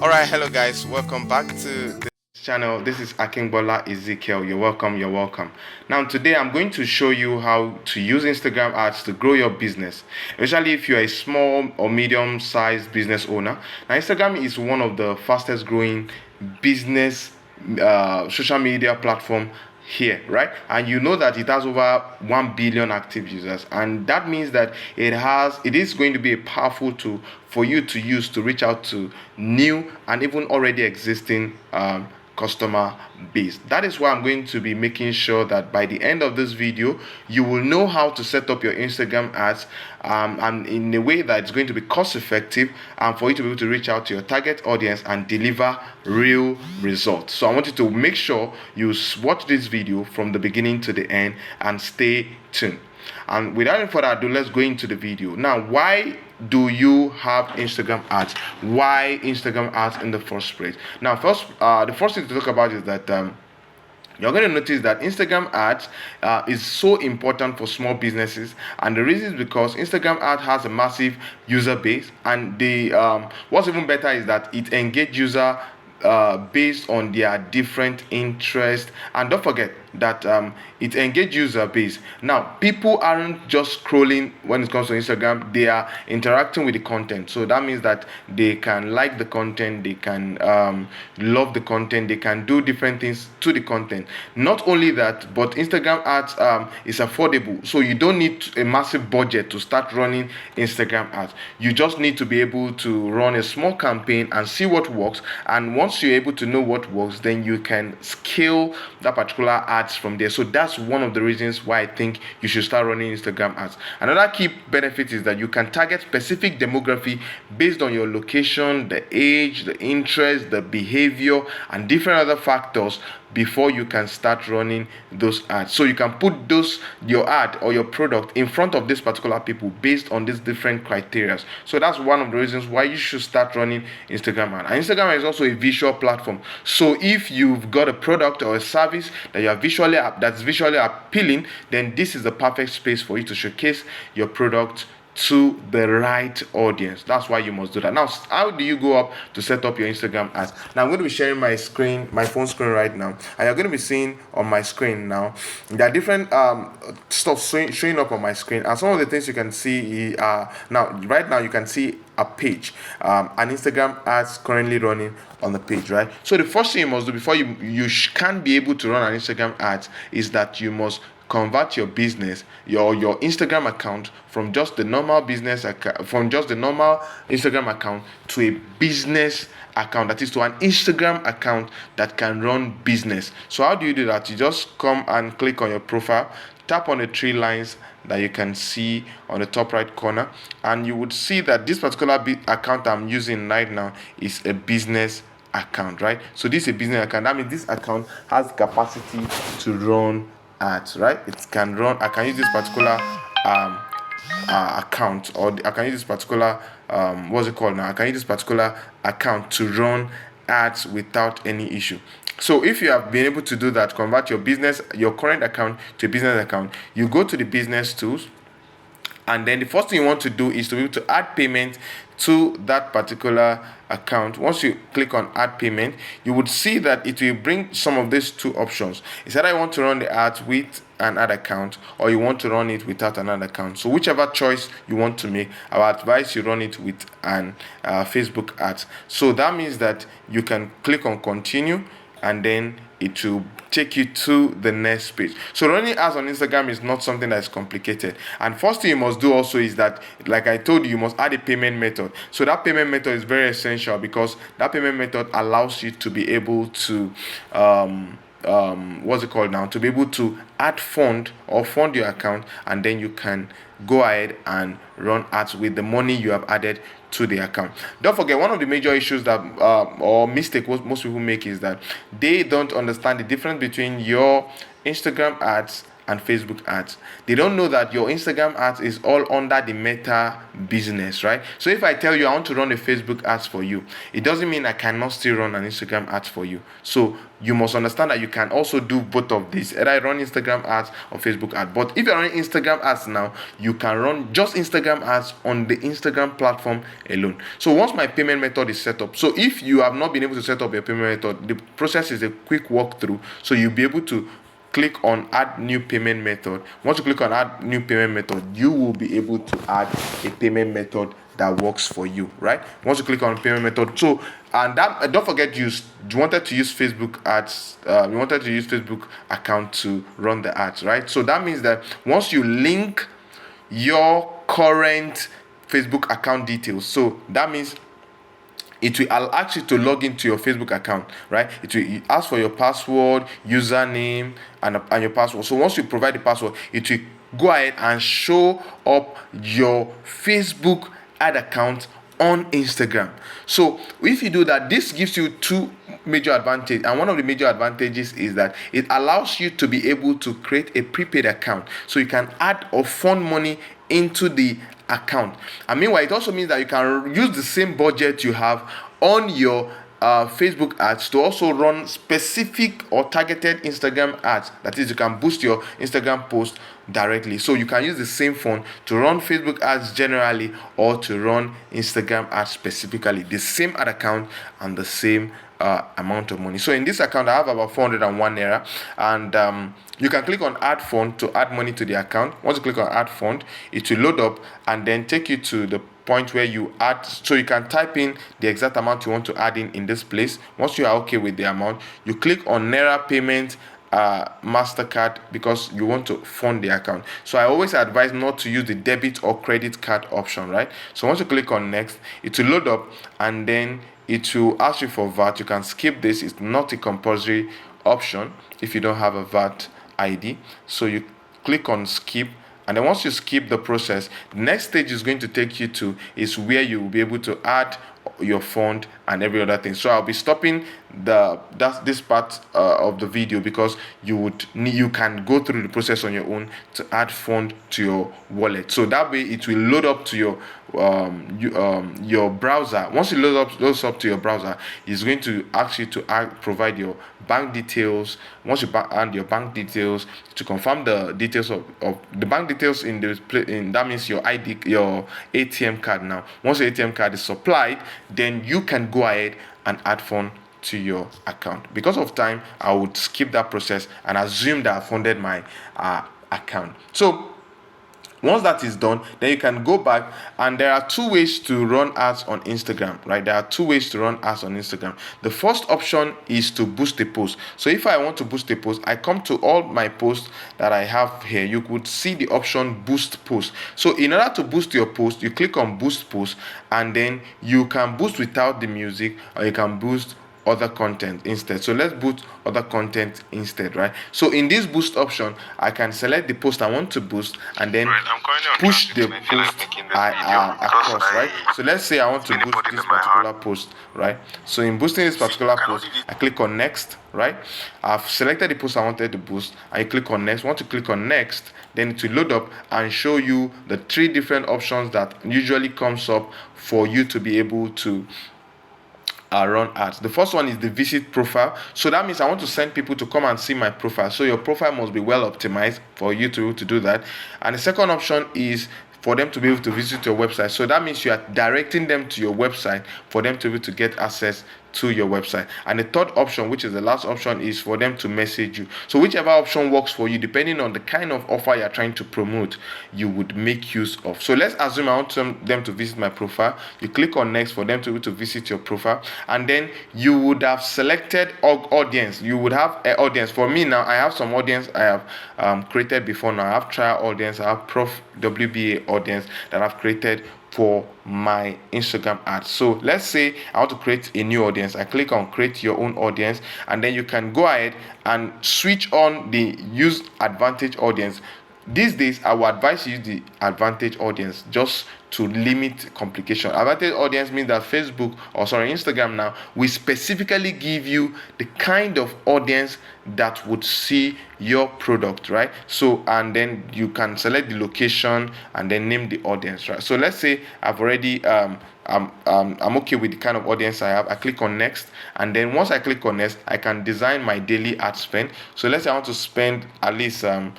Alright, hello guys, welcome back to this channel. This is Akingbola Ezekiel. You're welcome, you're welcome. Now today I'm going to show you how to use Instagram ads to grow your business, especially if you're a small or medium sized business owner. Now Instagram is one of the fastest growing business social media platform here, right? And you know that it has over 1 billion active users, and that means that it is going to be a powerful tool for you to use to reach out to new and even already existing customer base. That is why I'm going to be making sure that by the end of this video you will know how to set up your Instagram ads and in a way that it's going to be cost effective and for you to be able to reach out to your target audience and deliver real results. So I want you to make sure you watch this video from the beginning to the end and stay tuned. And without any further ado, let's go into the video. Now, why do you have Instagram ads? Why Instagram ads in the first place? Now, the first thing to talk about is that you're going to notice that Instagram ads is so important for small businesses, and the reason is because Instagram ad has a massive user base, and what's even better is that it engages user based on their different interests. And don't forget that it engages user base. Now, people aren't just scrolling when it comes to Instagram, they are interacting with the content. So that means that they can like the content, they can love the content, they can do different things to the content. Not only that, but Instagram ads is affordable, so you don't need a massive budget to start running Instagram ads. You just need to be able to run a small campaign and see what works, and once you're able to know what works, then you can scale that particular ads from there. So that's one of the reasons why I think you should start running Instagram ads. Another key benefit is that you can target specific demography based on your location, the age, the interest, the behavior, and different other factors before you can start running those ads. So you can put your ad or your product in front of this particular people based on these different criteria. So that's one of the reasons why you should start running Instagram ad. And Instagram is also a visual platform. So if you've got a product or a service that's visually appealing, then this is the perfect space for you to showcase your product to the right audience. That's why you must do that. Now, how do you go up to set up your Instagram ads? Now, I'm going to be sharing my phone screen right now, and you're going to be seeing on my screen now there are different stuff showing up on my screen, and some of the things you can see right now you can see a page, an Instagram ads currently running on the page, right? So the first thing you must do before you can be able to run an Instagram ads is that you must convert your business, your Instagram account from just the normal Instagram account to a business account, that is to an Instagram account that can run business. So how do you do that? You just come and click on your profile, tap on the three lines that you can see on the top right corner, and you would see that this particular account I'm using right now is a business account, right? So this is a business account. That means this account has capacity to run ads, right? It can run. I can use this particular account, or I can use this particular what's it called now? I can use this particular account to run ads without any issue. So if you have been able to do that, convert your current account to a business account, you go to the business tools, and then the first thing you want to do is to be able to add payment to that particular account. Once you click on add payment, you would see that it will bring some of these two options. It's either you want to run the ads with an ad account, or you want to run it without an ad account. So whichever choice you want to make, I would advise you run it with an Facebook ads. So that means that you can click on continue, and then it will take you to the next page. So running ads on Instagram is not something that is complicated. And first thing you must do also is that, like I told you, you must add a payment method. So that payment method is very essential, because that payment method allows you to be able to to be able to fund your account, and then you can go ahead and run ads with the money you have added to the account. Don't forget, one of the major issues that or mistake most people make is that they don't understand the difference between your Instagram ads and Facebook ads. They don't know that your Instagram ads is all under the Meta business, right? So if I tell you I want to run a Facebook ads for you, it doesn't mean I cannot still run an Instagram ads for you. So you must understand that you can also do both of these, either run Instagram ads or Facebook ads. But if you're running Instagram ads now, you can run just Instagram ads on the Instagram platform alone. So once my payment method is set up, so if you have not been able to set up your payment method, the process is a quick walkthrough. So you'll be able to click on add new payment method. Once you click on add new payment method, you will be able to add a payment method that works for you, right? Once you click on payment method, so and that don't forget you wanted to use Facebook ads, you wanted to use Facebook account to run the ads, right? So that means that once you link your current Facebook account details, so that means it will ask you to log into your Facebook account, right? It will ask for your password, username, and your password. So once you provide the password, it will go ahead and show up your Facebook ad account on Instagram. So if you do that, this gives you two major advantages, and one of the major advantages is that it allows you to be able to create a prepaid account, so you can add or fund money into the account. And meanwhile, it also means that you can use the same budget you have on your Facebook ads to also run specific or targeted Instagram ads. That is, you can boost your Instagram post directly. So you can use the same phone to run Facebook ads generally or to run Instagram ads specifically. The same ad account and the same amount of money. So in this account, I have about 401 naira, and you can click on add fund to add money to the account. Once you click on add fund, it will load up and then take you to the point where you add, so you can type in the exact amount you want to add in this place. Once you are okay with the amount, you click on Naira payment, MasterCard, because you want to fund the account. So I always advise not to use the debit or credit card option, right? So once you click on next, it will load up and then it will ask you for VAT. You can skip this. It's not a compulsory option if you don't have a VAT ID. So you click on skip, and then once you skip the process, the next stage is going to take you to is where you will be able to add your fund and every other thing. So I'll be stopping this part of the video, because you can go through the process on your own to add fund to your wallet. So that way it will load up to your browser. Once it loads up to your browser, it's going to ask you to provide your bank details. Once you add your bank details, to confirm the details of the bank details in that means your ID, your ATM card. Now once your ATM card is supplied, then you can go ahead and add fund to your account. Because of time, I would skip that process and assume that I funded my account. So once that is done, then you can go back, and there are two ways to run ads on Instagram, right? There are two ways to run ads on Instagram. The first option is to boost a post. So if I want to boost a post, I come to all my posts that I have here. You could see the option boost post. So in order to boost your post, you click on boost post, and then you can boost without the music, or you can boost other content instead. So let's boost other content instead, right? So in this boost option, I can select the post I want to boost and then push the post across, right? So let's say I want to boost this particular post, right? So in boosting this particular post, I click on next, right? I've selected the post I wanted to boost. I click on next. Once you click on next, then it will load up and show you the three different options that usually comes up for you to be able to run ads. The first one is the visit profile. So that means I want to send people to come and see my profile. So your profile must be well optimized for you to do that. And the second option is for them to be able to visit your website. So that means you are directing them to your website for them to be able to get access to your website. And the third option, which is the last option, is for them to message you. So whichever option works for you, depending on the kind of offer you're trying to promote, you would make use of. So let's assume I want them to visit my profile. You click on next for them to be able to visit your profile, and then you would have selected audience. You would have an audience. For me now, I have some audience I have created before now. I have trial audience, I have Prof WBA audience that I've created for my Instagram ads. So let's say I want to create a new audience. I click on create your own audience, and then you can go ahead and switch on the use advantage audience. These days I would advise you the advantage audience just to limit complication. Advantage audience means that Instagram now will specifically give you the kind of audience that would see your product, right? So, and then you can select the location and then name the audience, right? So let's say I've already I'm okay with the kind of audience I have. I click on next, and then once I click on next, I can design my daily ad spend. So let's say I want to spend at least $1.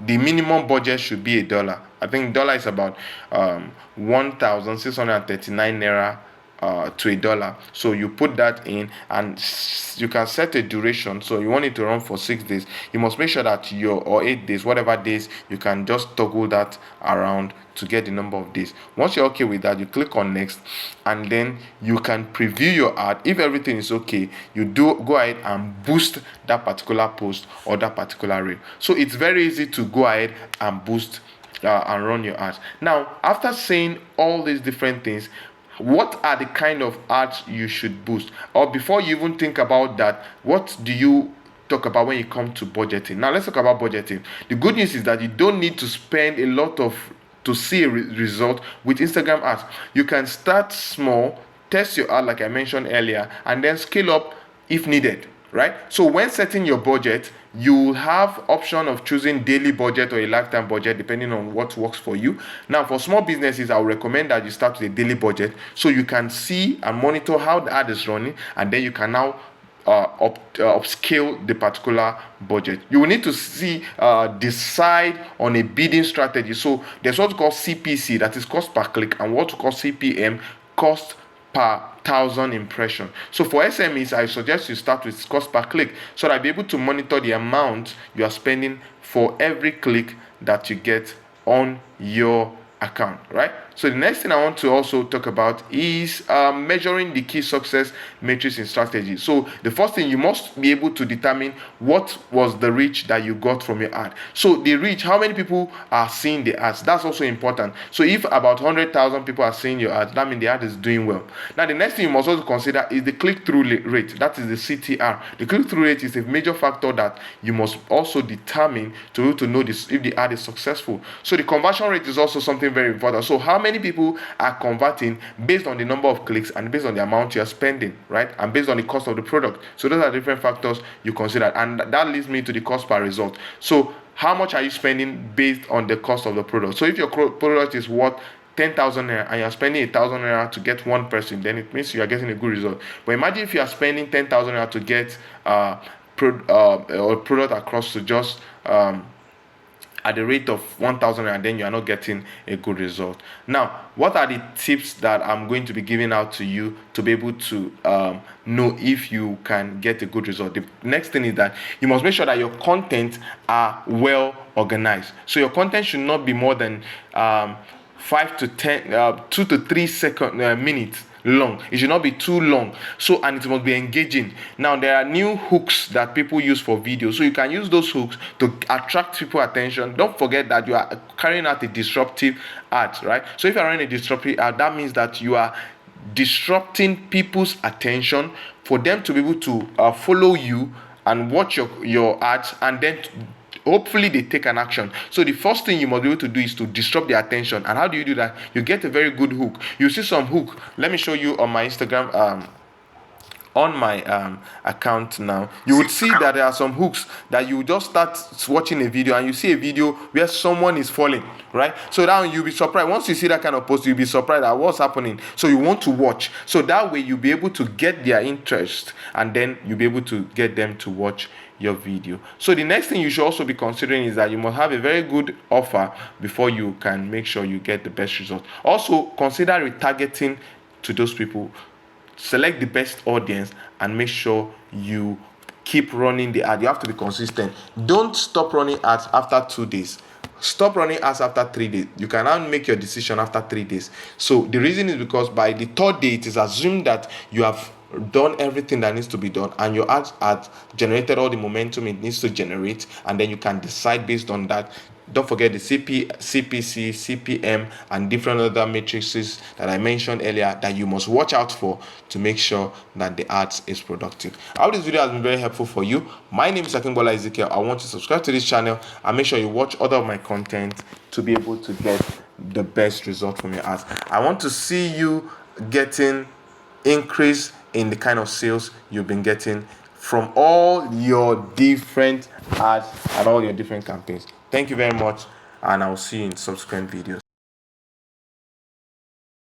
The minimum budget should be $1. I think dollar is about 1,639 naira to $1. So you put that in, and you can set a duration. So you want it to run for 6 days. You must make sure that or 8 days, whatever days, you can just toggle that around to get the number of days. Once you're okay with that, you click on next, and then you can preview your ad. If everything is okay, you go ahead and boost that particular post or that particular reel. So it's very easy to go ahead and boost and run your ads. Now, after saying all these different things, what are the kind of ads you should boost? Or before you even think about that, what do you talk about when you come to budgeting? Now let's talk about budgeting. The good news is that you don't need to spend a lot to see a result with Instagram ads. You can start small, test your ad like I mentioned earlier, and then scale up if needed, right? So when setting your budget, you have option of choosing daily budget or a lifetime budget depending on what works for you. Now, for small businesses, I would recommend that you start with a daily budget so you can see and monitor how the ad is running, and then you can now upscale the particular budget. You will need to decide on a bidding strategy. So there's what we call CPC, that is cost per click, and what we call CPM, cost per 1,000 impression. So for SMEs, I suggest you start with cost per click so that I'll be able to monitor the amount you are spending for every click that you get on your account, right? So the next thing I want to also talk about is measuring the key success metrics in strategy. So the first thing, you must be able to determine what was the reach that you got from your ad. So the reach, how many people are seeing the ads? That's also important. So if about 100,000 people are seeing your ad, that means the ad is doing well. Now the next thing you must also consider is the click-through rate. That is the CTR. The click-through rate is a major factor that you must also determine to be able to know this, if the ad is successful. So the conversion rate is also something very important. So how many people are converting based on the number of clicks and based on the amount you are spending, right? And based on the cost of the product. So those are different factors you consider, and that leads me to the cost per result. So how much are you spending based on the cost of the product? So if your product is worth 10,000 naira and you're spending 1,000 naira to get one person, then it means you are getting a good result. But imagine if you are spending 10,000 naira to get a product across to just at the rate of 1,000, and then you are not getting a good result. Now, what are the tips that I'm going to be giving out to you to be able to know if you can get a good result? The next thing is that you must make sure that your content are well organized. So your content should not be more than 2 to 3 minutes long. It should not be too long. So, and it must be engaging. Now there are new hooks that people use for video, so you can use those hooks to attract people's attention. Don't forget that you are carrying out a disruptive ad, right? So if you are running a disruptive ad, that means that you are disrupting people's attention for them to be able to follow you and watch your ads, and then hopefully they take an action. So the first thing you must be able to do is to disrupt their attention. And how do you do that? You get a very good hook. You see some hook. Let me show you on my Instagram on my account now. You would see that there are some hooks that you just start watching a video and you see a video where someone is falling, right? So now you'll be surprised. Once you see that kind of post, you'll be surprised at what's happening. So you want to watch. So that way you'll be able to get their interest, and then you'll be able to get them to watch your video. So the next thing you should also be considering is that you must have a very good offer before you can make sure you get the best result. Also consider retargeting to those people. Select the best audience and make sure you keep running the ad. You have to be consistent. Don't stop running ads after 2 days. Stop running ads after 3 days. You can now make your decision after 3 days. So the reason is because by the third day it is assumed that you have done everything that needs to be done, and your ads have generated all the momentum it needs to generate, and then you can decide based on that. Don't forget the CPC, CPM, and different other matrices that I mentioned earlier that you must watch out for to make sure that the ads is productive. I hope this video has been very helpful for you. My name is Ezekiel. I want you to subscribe to this channel and make sure you watch other of my content to be able to get the best result from your ads. I want to see you getting increase in the kind of sales you've been getting from all your different ads and all your different campaigns. Thank you very much, and I'll see you in subsequent videos.